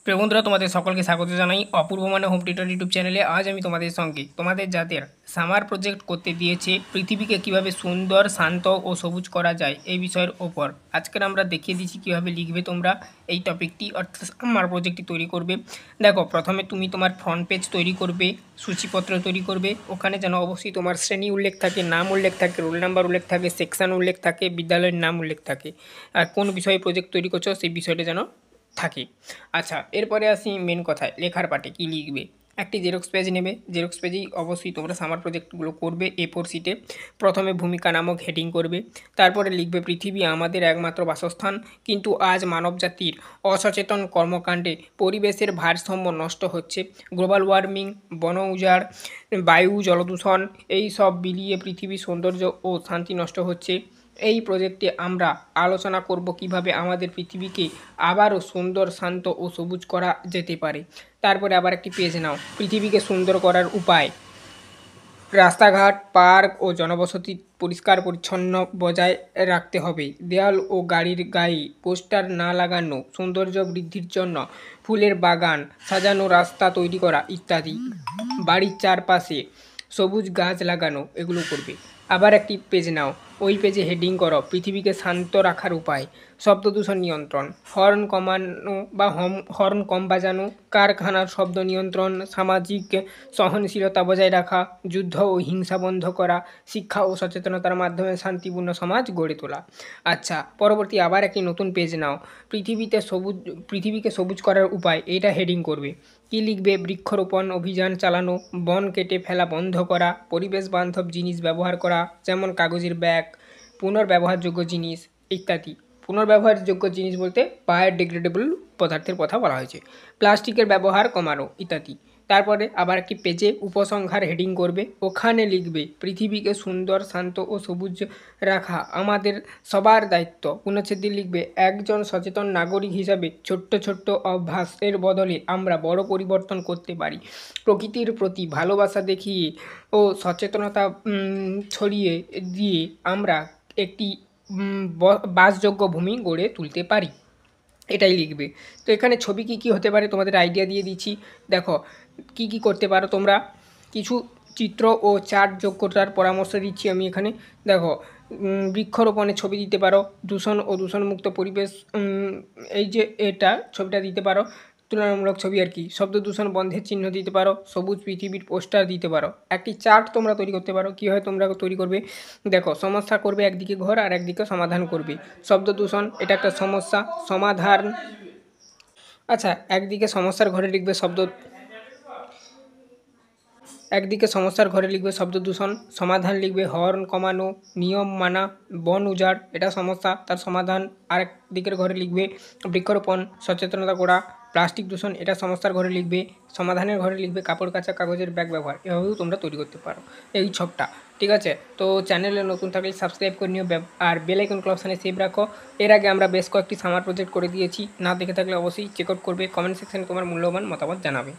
প্রিয় বন্ধুরা, তোমাদের সকলকে স্বাগত জানাই অপূর্ব মানে হোম টিউটর ইউটিউব চ্যানেলে। আজ আমি তোমাদের সঙ্গে তোমাদের যাদের সামার প্রজেক্ট করতে দিয়েছে পৃথিবীকে কিভাবে সুন্দর, শান্ত ও সবুজ করা যায় এই বিষয়ের ওপর আজকের আমরা দেখিয়ে দিচ্ছি কীভাবে লিখবে তোমরা এই টপিকটি, অর্থাৎ সামার প্রজেক্টটি তৈরি করবে। দেখো, প্রথমে তুমি তোমার ফ্রন্ট পেজ তৈরি করবে, সূচিপত্র তৈরি করবে। ওখানে যেন অবশ্যই তোমার শ্রেণী উল্লেখ থাকে, নাম উল্লেখ থাকে, রোল নাম্বার উল্লেখ থাকে, সেকশন উল্লেখ থাকে, বিদ্যালয়ের নাম উল্লেখ থাকে, আর কোন বিষয়ে প্রজেক্ট তৈরি করছো সেই বিষয়টা যেন থাকে। আচ্ছা, এরপরে আসি মেন কথায়, লেখার পার্টে কী লিখবে। একটি জেরক্স পেজ নেবে, জেরক্স পেজেই অবশ্যই তোমরা সামার প্রজেক্টগুলো করবে। A4 শিটে প্রথমে ভূমিকা নামক হেডিং করবে, তারপরে লিখবে পৃথিবী আমাদের একমাত্র বাসস্থান, কিন্তু আজ মানবজাতির অসচেতন কর্মকাণ্ডে পরিবেশের ভারসাম্য নষ্ট হচ্ছে। গ্লোবাল ওয়ার্মিং, বন উজাড়, বায়ু জলদূষণ এই সব বিলিয়ে পৃথিবীর সৌন্দর্য ও শান্তি নষ্ট হচ্ছে। এই প্রজেক্টে আমরা আলোচনা করব কিভাবে আমাদের পৃথিবীকে আবারও সুন্দর, শান্ত ও সবুজ করা যেতে পারে। তারপরে আবার একটি পেজ নাও, পৃথিবীকে সুন্দর করার উপায়। রাস্তাঘাট, পার্ক ও জনবসতি পরিষ্কার পরিচ্ছন্ন বজায় রাখতে হবে। দেয়াল ও গাড়ির গায়ে পোস্টার না লাগানো, সৌন্দর্য বৃদ্ধির জন্য ফুলের বাগান সাজানো, রাস্তা তৈরি করা ইত্যাদি। বাড়ির চারপাশে সবুজ গাছ লাগানো, এগুলো করবে। আবার একটি পেজ নাও, ওই পেজে হেডিং করো পৃথিবীকে শান্ত রাখার উপায়। শব্দ দূষণ নিয়ন্ত্রণ, হর্ন কমানো বা হর্ন কম বাজানো, কারখানার শব্দ নিয়ন্ত্রণ, সামাজিক সহনশীলতা বজায় রাখা, যুদ্ধ ও হিংসা বন্ধ করা, শিক্ষা ও সচেতনতার মাধ্যমে শান্তিপূর্ণ সমাজ গড়ে তোলা। আচ্ছা, পরবর্তী আবার একটি নতুন পেজ নাও, পৃথিবীকে সবুজ করার উপায়, এটা হেডিং করবে। কী লিখবে? বৃক্ষরোপণ অভিযান চালানো, বন কেটে ফেলা বন্ধ করা, পরিবেশ বান্ধব জিনিস ব্যবহার করা, যেমন কাগজের ব্যাগ, পুনর্ব্যবহারযোগ্য জিনিস ইত্যাদি। পুনর্ব্যবহারযোগ্য জিনিস বলতে বায়োডিগ্রেডেবল পদার্থের কথা বলা হয়েছে। প্লাস্টিকের ব্যবহার কমানো ইত্যাদি। তারপরে আবার একটি পেজে উপসংহার হেডিং করবে, ওখানে লিখবে পৃথিবীকে সুন্দর, শান্ত ও সবুজ রাখা আমাদের সবার দায়িত্ব। অনুচ্ছেদে লিখবে একজন সচেতন নাগরিক হিসাবে ছোট্ট ছোট্ট অভ্যাসের বদলে আমরা বড় পরিবর্তন করতে পারি। প্রকৃতির প্রতি ভালোবাসা দেখিয়ে ও সচেতনতা ছড়িয়ে দিয়ে আমরা একটি বাসযোগ্য ভূমি গড়ে তুলতে পারি। এটাই লিখবে। তো এখানে ছবি কী কী হতে পারে তোমাদের আইডিয়া দিয়ে দিচ্ছি। দেখো, কী কী করতে পারো তোমরা, কিছু চিত্র ও চার্ট যোগ করার পরামর্শ দিচ্ছি আমি এখানে। দেখো, বৃক্ষরোপণের ছবি দিতে পারো, দূষণ ও দূষণমুক্ত পরিবেশ, এই যে এটা ছবিটা দিতে পারো, তুলনামূলক ছবি আর কি। শব্দ দূষণ বন্ধের চিহ্ন দিতে পারো, সবুজ পৃথিবীর পোস্টার দিতে পারো। একটি চার্ট তোমরা তৈরি করতে পারো। কীভাবে তোমরা তৈরি করবে? দেখো, সমস্যা করবে একদিকে ঘর আর একদিকে সমাধান করবে। শব্দ দূষণ, এটা একটা সমস্যা, সমাধান। আচ্ছা, একদিকে সমস্যার ঘরে লিখবে একদিকে সমস্যার ঘরে লিখবে শব্দ দূষণ, সমাধান লিখবে হর্ন কমানো, নিয়ম মানা, বন উজাড়, এটা সমস্যা, তার সমাধান। আরেক দিকের ঘরে লিখবে বৃক্ষরোপণ, সচেতনতা করা, প্লাস্টিক দূষণ, এটা সমস্যার ঘরে লিখবে। সমাধানের ঘরে লিখবে কাপড় কাচা, কাগজের ব্যাগ ব্যবহার। এভাবেও তোমরা তৈরি করতে পারো এই ছকটা। ঠিক আছে, তো চ্যানেলে নতুন থাকলে সাবস্ক্রাইব করে নিও আর বেল আইকন অপশানে সেভ রাখো। এর আগে আমরা বেশ কয়েকটি সামার প্রজেক্ট করে দিয়েছি, না দেখে থাকলে অবশ্যই চেক আউট করবে। কমেন্ট সেকশানে তোমার মূল্যবান মতামত জানাবে।